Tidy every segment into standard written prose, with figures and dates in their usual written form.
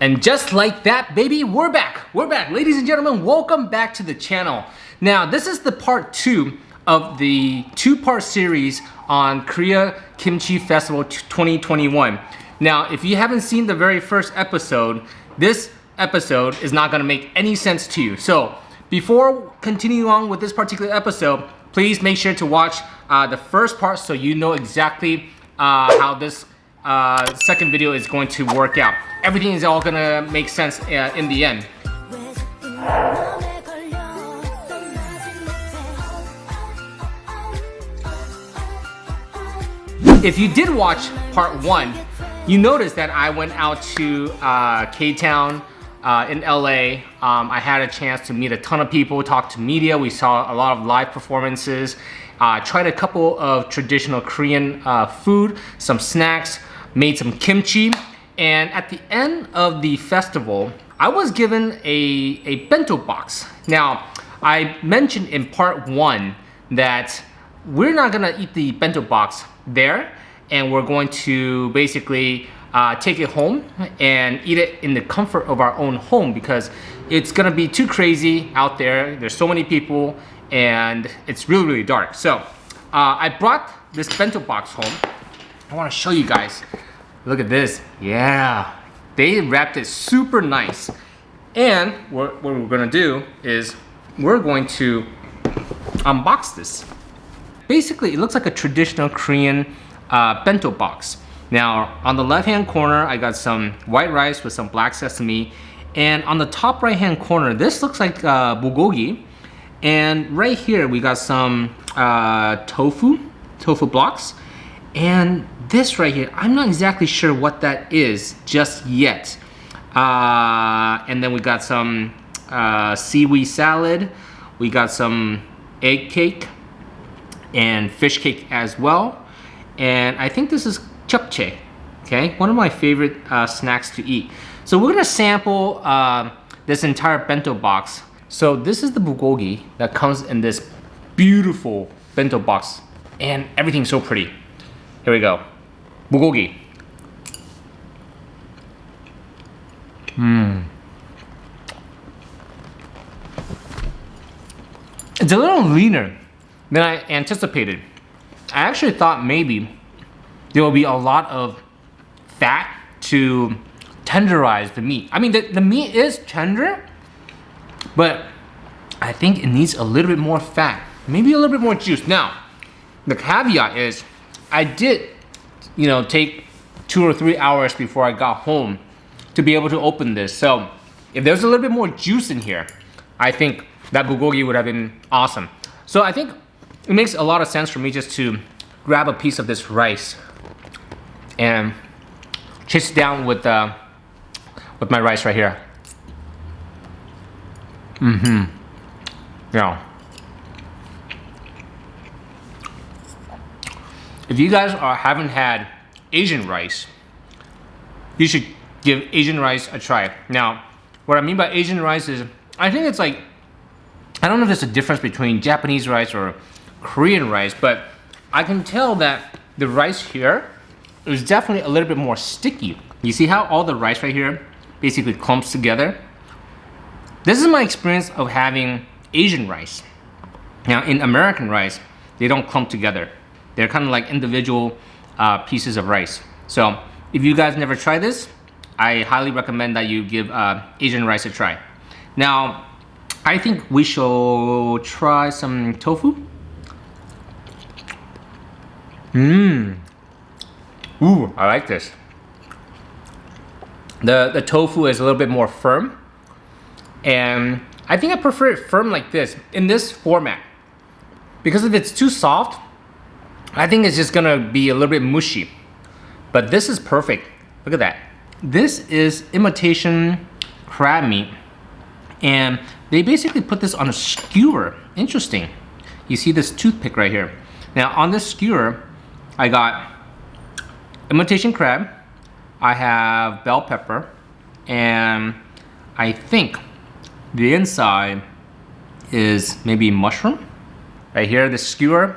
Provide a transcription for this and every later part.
And just like that, baby, we're back. We're back. Ladies and gentlemen, welcome back to the channel. Now, this is the part 2 of the 2-part series on Korea Kimchi Festival 2021. Now, if you haven't seen the very first episode, this episode is not gonna make any sense to you. So, before continuing on with this particular episode, please make sure to watch the first part so you know exactly how this second video is going to work out. Everything is all gonna make sense in the end. If you did watch part 1, you noticed that I went out to K-Town in LA. I had a chance to meet a ton of people, talk to media. We saw a lot of live performances, tried a couple of traditional Korean food, some snacks, made some kimchi. And at the end of the festival, I was given a bento box. Now, I mentioned in part 1 that we're not gonna eat the bento box there, and we're going to basically take it home and eat it in the comfort of our own home because it's gonna be too crazy out there. There's so many people and it's really, really dark. So I brought this bento box home. I wanna show you guys. Look at this. Yeah, they wrapped it super nice. And what we're gonna do is we're going to unbox this. Basically, it looks like a traditional Korean bento box. Now, on the left-hand corner, I got some white rice with some black sesame. And on the top right-hand corner, this looks like bulgogi. And right here, we got some tofu blocks. And this right here, I'm not exactly sure what that is just yet. And then we got some seaweed salad. We got some egg cake and fish cake as well. And I think this is Japchae, okay? One of my favorite snacks to eat. So we're gonna sample this entire bento box. So this is the bulgogi that comes in this beautiful bento box. And everything's so pretty. Here we go. Bulgogi. It's a little leaner than I anticipated. I actually thought maybe there will be a lot of fat to tenderize the meat. I mean, the meat is tender, but I think it needs a little bit more fat, maybe a little bit more juice. Now, the caveat is I did, take 2 or 3 hours before I got home to be able to open this. So if there's a little bit more juice in here, I think that bulgogi would have been awesome. So I think it makes a lot of sense for me just to grab a piece of this rice and chase it down with my rice right here. Yeah. If you guys haven't had Asian rice, you should give Asian rice a try. Now, what I mean by Asian rice is, I think it's like, I don't know if there's a difference between Japanese rice or Korean rice, but I can tell that the rice here is definitely a little bit more sticky. You see how all the rice right here basically clumps together? This is my experience of having Asian rice. Now, in American rice, they don't clump together. They're kind of like individual pieces of rice. So if you guys never tried this, I highly recommend that you give Asian rice a try. Now, I think we shall try some tofu. Ooh, I like this. The tofu is a little bit more firm. And I think I prefer it firm like this, in this format. Because if it's too soft, I think it's just gonna be a little bit mushy. But this is perfect. Look at that. This is imitation crab meat. And they basically put this on a skewer. Interesting. You see this toothpick right here. Now on this skewer, I got imitation crab. I have bell pepper. And I think the inside is maybe mushroom. Right here, the skewer.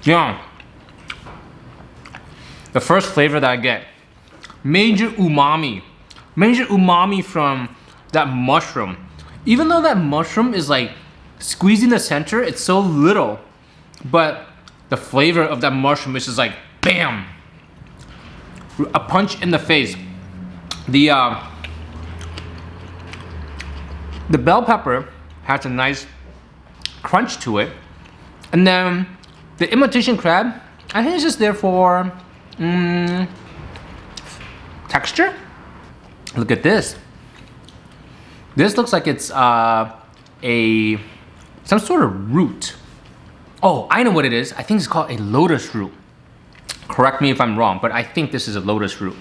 Yeah. The first flavor that I get, major umami. Major umami from that mushroom. Even though that mushroom is like squeezing the center, it's so little, but the flavor of that mushroom is just like bam, a punch in the face. The bell pepper has a nice crunch to it, and then the imitation crab, I think it's just there for texture. Look at this. This looks like it's some sort of root. Oh, I know what it is. I think it's called a lotus root. Correct me if I'm wrong, but I think this is a lotus root.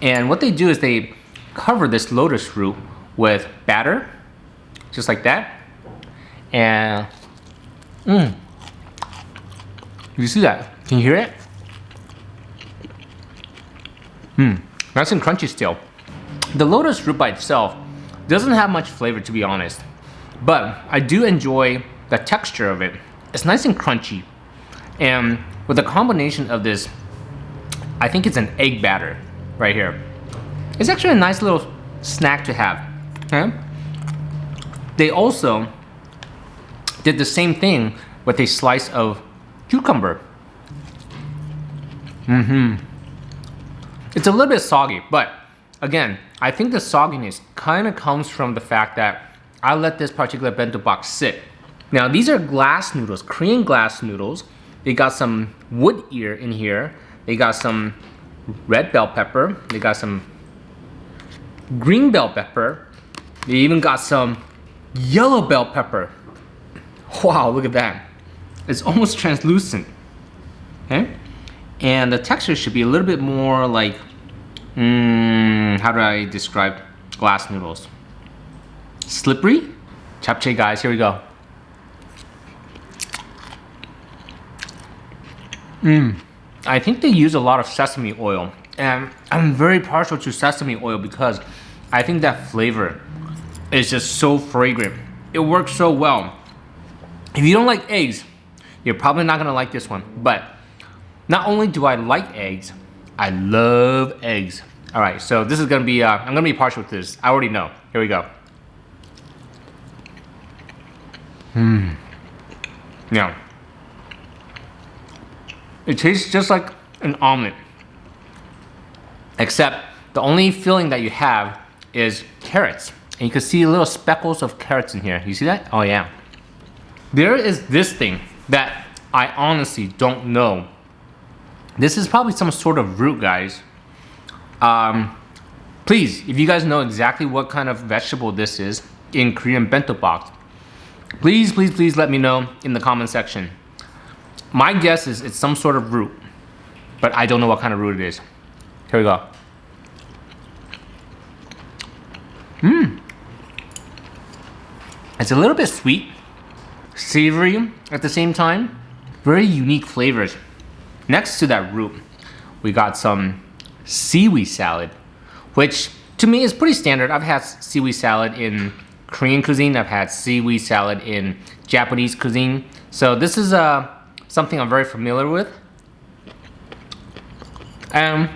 And what they do is they cover this lotus root with batter, just like that. And you see that? Can you hear it? Nice and crunchy still. The lotus root by itself doesn't have much flavor, to be honest, but I do enjoy the texture of it. It's nice and crunchy, and with a combination of this, I think it's an egg batter right here. It's actually a nice little snack to have. Okay? They also did the same thing with a slice of cucumber. It's a little bit soggy, but again, I think the sogginess kind of comes from the fact that I let this particular bento box sit. Now these are glass noodles, Korean glass noodles. They got some wood ear in here. They got some red bell pepper. They got some green bell pepper. They even got some yellow bell pepper. Wow, look at that. It's almost translucent. Okay? And the texture should be a little bit more like, how do I describe glass noodles? Slippery? Japchae, guys, here we go. I think they use a lot of sesame oil, and I'm very partial to sesame oil because I think that flavor is just so fragrant. It works so well. If you don't like eggs, you're probably not gonna like this one, but not only do I like eggs, I love eggs. All right, so this is gonna be, I'm gonna be partial to this. I already know. Here we go. Yeah. It tastes just like an omelet, except the only filling that you have is carrots. And you can see little speckles of carrots in here. You see that? Oh yeah. There is this thing that I honestly don't know. This is probably some sort of root, guys. Please, if you guys know exactly what kind of vegetable this is in Korean bento box, please, please, please let me know in the comment section. My guess is it's some sort of root, but I don't know what kind of root it is. Here we go. It's a little bit sweet, savory at the same time. Very unique flavors. Next to that root, we got some seaweed salad, which to me is pretty standard. I've had seaweed salad in Korean cuisine. I've had seaweed salad in Japanese cuisine. So this is something I'm very familiar with. And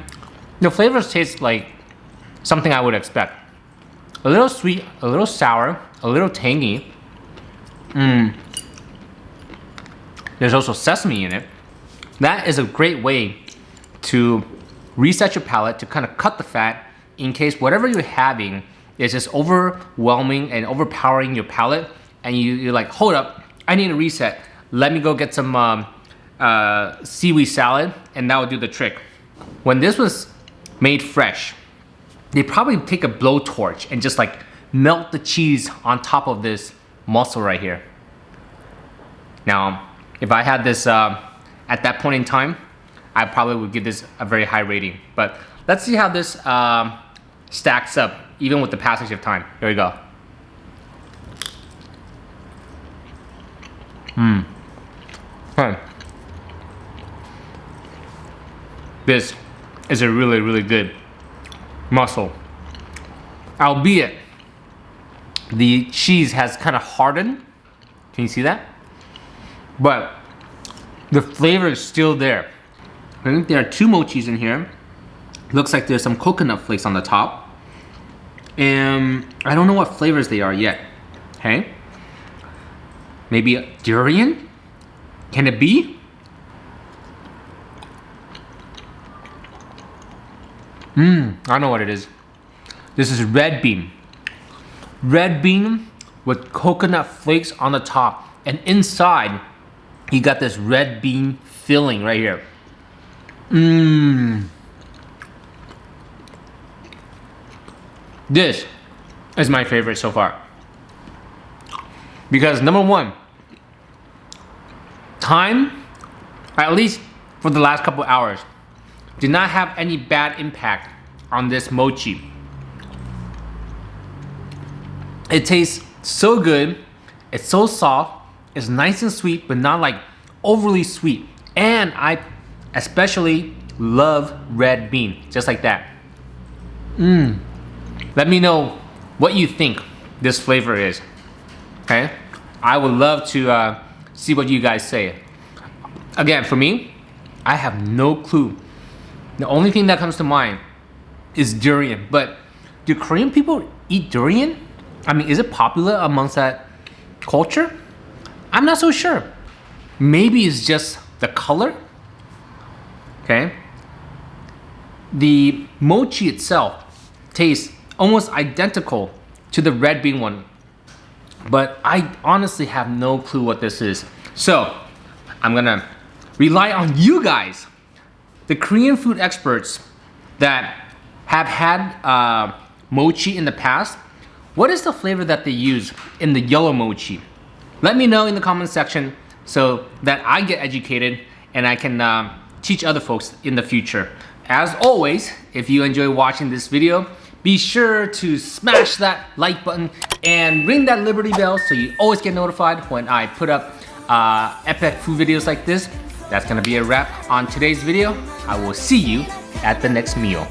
the flavors taste like something I would expect. A little sweet, a little sour, a little tangy. There's also sesame in it. That is a great way to reset your palate, to kind of cut the fat in case whatever you're having is just overwhelming and overpowering your palate, and you're like, hold up, I need a reset. Let me go get some seaweed salad, and that will do the trick. When this was made fresh, they probably take a blowtorch and just like melt the cheese on top of this mussel right here. Now, if I had this at that point in time, I probably would give this a very high rating. But let's see how this stacks up, even with the passage of time. Here we go. Okay. This is a really, really good mussel. Albeit, the cheese has kind of hardened. Can you see that? But The flavor is still there. I think there are 2 mochis in here. Looks like there's some coconut flakes on the top. And I don't know what flavors they are yet. Okay? Maybe a durian? Can it be? I know what it is. This is red bean. Red bean with coconut flakes on the top. And inside, you got this red bean filling right here. This is my favorite so far. Because number one, time, at least for the last couple hours, did not have any bad impact on this mochi. It tastes so good, it's so soft, it's nice and sweet, but not like overly sweet. And I especially love red bean, just like that. Let me know what you think this flavor is, okay? I would love to see what you guys say. Again, for me, I have no clue. The only thing that comes to mind is durian, but do Korean people eat durian? I mean, is it popular amongst that culture? I'm not so sure. Maybe it's just the color, okay? The mochi itself tastes almost identical to the red bean one, but I honestly have no clue what this is. So I'm gonna rely on you guys, the Korean food experts that have had mochi in the past. What is the flavor that they use in the yellow mochi? Let me know in the comment section so that I get educated and I can teach other folks in the future. As always, if you enjoy watching this video, be sure to smash that like button and ring that Liberty bell so you always get notified when I put up epic food videos like this. That's gonna be a wrap on today's video. I will see you at the next meal.